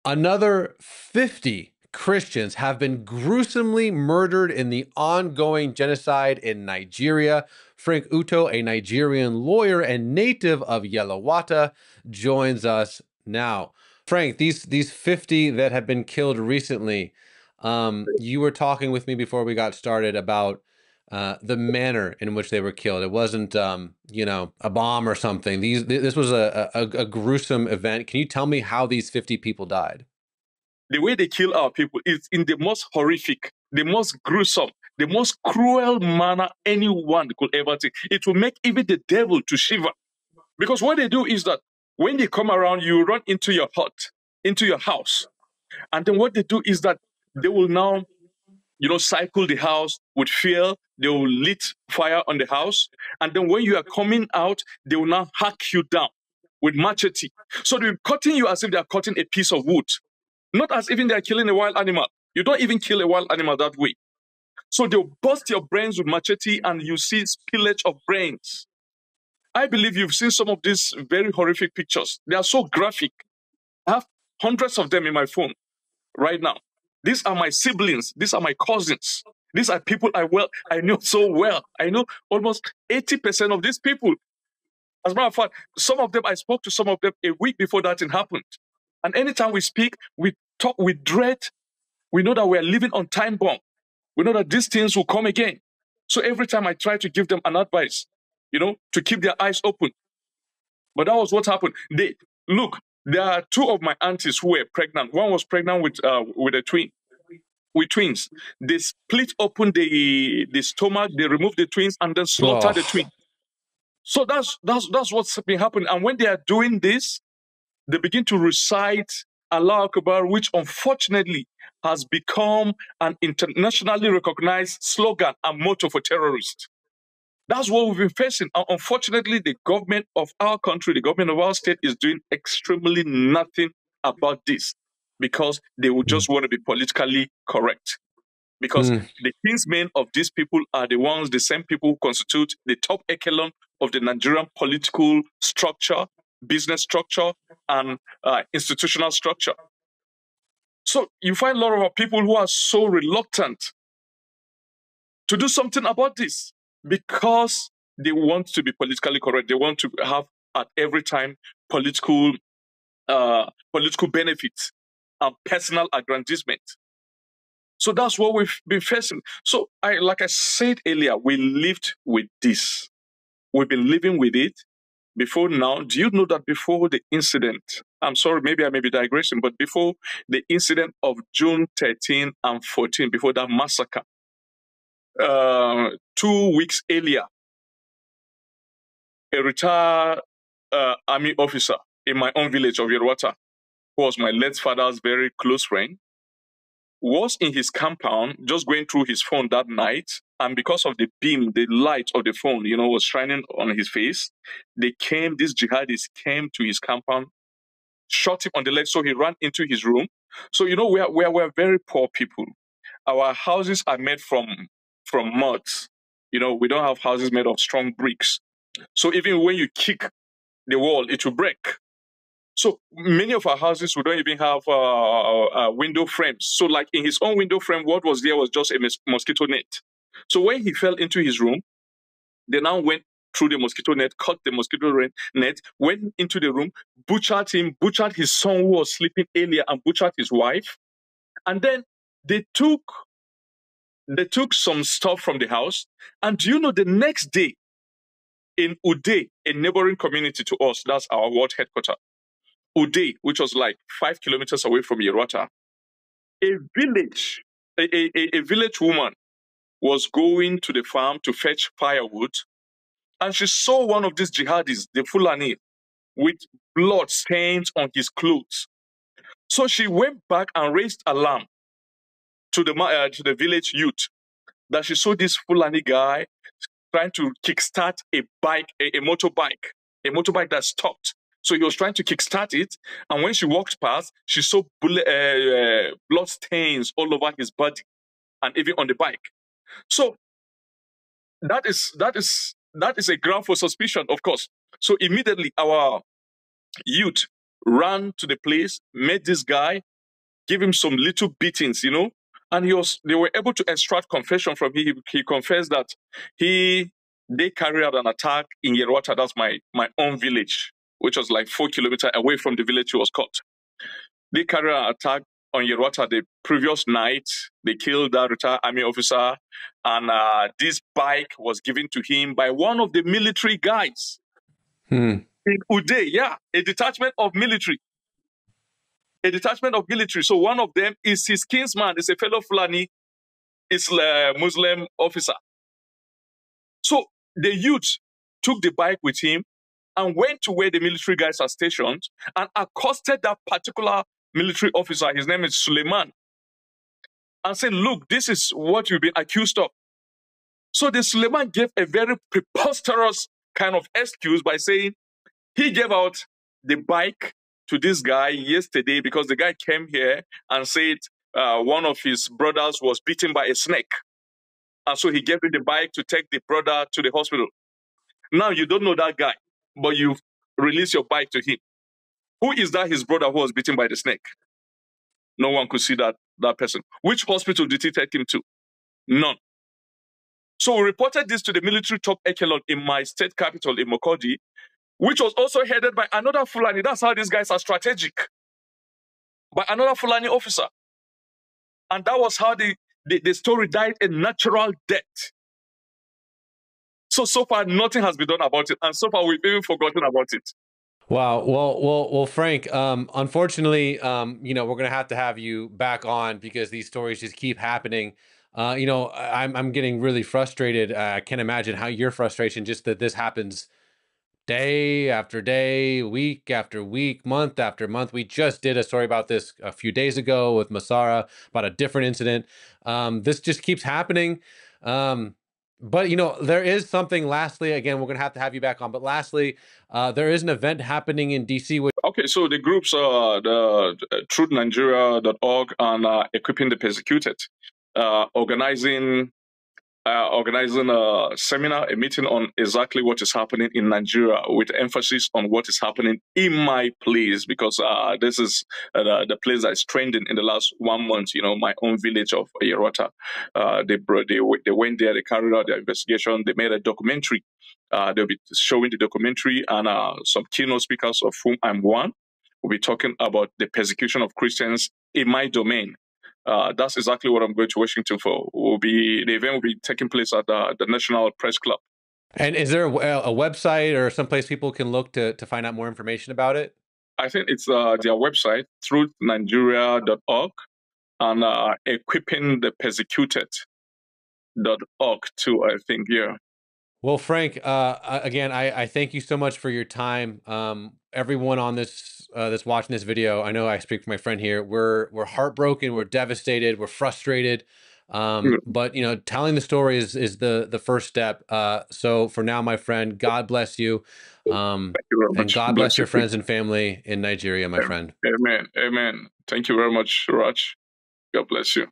Another 50 Christians have been gruesomely murdered in the ongoing genocide in Nigeria. Frank Uto, a Nigerian lawyer and native of Yelawata, joins us now. Frank, these 50 that have been killed recently, you were talking with me before we got started about the manner in which they were killed. It wasn't, a bomb or something. This was a gruesome event. Can you tell me how these 50 people died? The way they kill our people is in the most horrific, the most gruesome, the most cruel manner anyone could ever think. It will make even the devil to shiver. Because what they do is that when they come around, you run into your hut, into your house. And then what they do is that they will now, cycle the house with fear. They will lit fire on the house. And then when you are coming out, they will now hack you down with machete. So they're cutting you as if they are cutting a piece of wood. Not as even they are killing a wild animal. You don't even kill a wild animal that way. So they'll bust your brains with machete and you see spillage of brains. I believe you've seen some of these very horrific pictures. They are so graphic. I have hundreds of them in my phone right now. These are my siblings. These are my cousins. These are people I know so well. I know almost 80% of these people. As a matter of fact, some of them, I spoke to some of them a week before that thing happened. And anytime we speak, we talk with dread. We know that we are living on time bomb. We know that these things will come again. So every time I try to give them an advice, to keep their eyes open. But that was what happened. Look, there are two of my aunties who were pregnant. One was pregnant with a twin, with twins. They split open the stomach, they removed the twins, and then slaughtered the twin. So that's what's been happening. And when they are doing this, they begin to recite Allah Akbar, which unfortunately has become an internationally recognized slogan and motto for terrorists. That's what we've been facing. And unfortunately, the government of our country, the government of our state is doing extremely nothing about this because they would just want to be politically correct. Because the kinsmen of these people are the same people who constitute the top echelon of the Nigerian political structure, business structure, and institutional structure. So you find a lot of our people who are so reluctant to do something about this because they want to be politically correct. They want to have at every time political benefits and personal aggrandizement. So that's what we've been facing. So like I said earlier, we lived with this. We've been living with it. Before now, do you know that before the incident, I'm sorry, maybe I may be digressing, but before the incident of June 13 and 14, before that massacre, 2 weeks earlier, a retired army officer in my own village of Yerwata, who was my late father's very close friend, was in his compound just going through his phone that night. And because of the beam, the light of the phone, was shining on his face, these jihadis came to his compound, shot him on the leg, so he ran into his room. So, we're very poor people. Our houses are made from mud. We don't have houses made of strong bricks. So even when you kick the wall, it will break. So many of our houses, we don't even have window frames. So like in his own window frame, what was there was just a mosquito net. So when he fell into his room, they now went through the mosquito net, cut the mosquito net, went into the room, butchered him, butchered his son who was sleeping earlier, and butchered his wife. And then they took some stuff from the house. And do you know the next day in Uday, a neighboring community to us, that's our world headquarters, Uday, which was like 5 kilometers away from Yerwata, a village woman was going to the farm to fetch firewood, and she saw one of these jihadis, the Fulani, with blood stains on his clothes. So she went back and raised alarm to the village youth that she saw this Fulani guy trying to kickstart a motorbike that stopped. So he was trying to kickstart it, and when she walked past, she saw blood stains all over his body and even on the bike. So that is a ground for suspicion, of course. So immediately our youth ran to the place, met this guy, give him some little beatings, you know, and they were able to extract confession from him. He confessed that they carried out an attack in Yerwata, that's my own village, which was like 4 kilometers away from the village he was caught. They carried out an attack on Yerwata the previous night. They killed that retired army officer, and this bike was given to him by one of the military guys in Uday. Yeah, a detachment of military. A detachment of military. So one of them is his kinsman, is a fellow Fulani, is a Muslim officer. So the youth took the bike with him and went to where the military guys are stationed and accosted that particular military officer. His name is Suleiman. And said, look, this is what you've been accused of. So the Suleiman gave a very preposterous kind of excuse by saying he gave out the bike to this guy yesterday because the guy came here and said one of his brothers was bitten by a snake. And so he gave him the bike to take the brother to the hospital. Now you don't know that guy, but you've released your bike to him. Who is that his brother who was bitten by the snake? No one could see that person. Which hospital did he take him to? None. So we reported this to the military top echelon in my state capital in Makurdi, which was also headed by another Fulani. That's how these guys are strategic. By another Fulani officer. And that was how the story died a natural death. So far, nothing has been done about it. And so far, we've even forgotten about it. Wow. Well, Frank, unfortunately, you know, we're going to have you back on because these stories just keep happening. You know, I'm getting really frustrated. I can't imagine how your frustration, just that this happens day after day, week after week, month after month. We just did a story about this a few days ago with Masara about a different incident. This just keeps happening. But, you know, there is something, lastly, again, we're going to have you back on. But lastly, there is an event happening in D.C. Okay, so the groups are the truthnigeria.org and Equipping the Persecuted, organizing a seminar, a meeting on exactly what is happening in Nigeria, with emphasis on what is happening in my place, because this is the place that is trending in the last 1 month. You know, my own village of Yerwata. They went there, they carried out their investigation, they made a documentary. They'll be showing the documentary, and some keynote speakers, of whom I'm one, will be talking about the persecution of Christians in my domain. That's exactly what I'm going to Washington for. The event will be taking place at the National Press Club. And is there a website or someplace people can look to find out more information about it? I think it's their website, truthnigeria.org, and equippingthepersecuted.org too, I think, yeah. Well, Frank, again, I thank you so much for your time. Everyone on that's watching this video, I know I speak for my friend here, we're heartbroken, we're devastated, we're frustrated. But, you know, telling the story is the first step. So for now, my friend, God bless you. Thank you very much. And God bless your friends and family in Nigeria, my friend. Amen. Amen. Thank you very much, Raj. God bless you.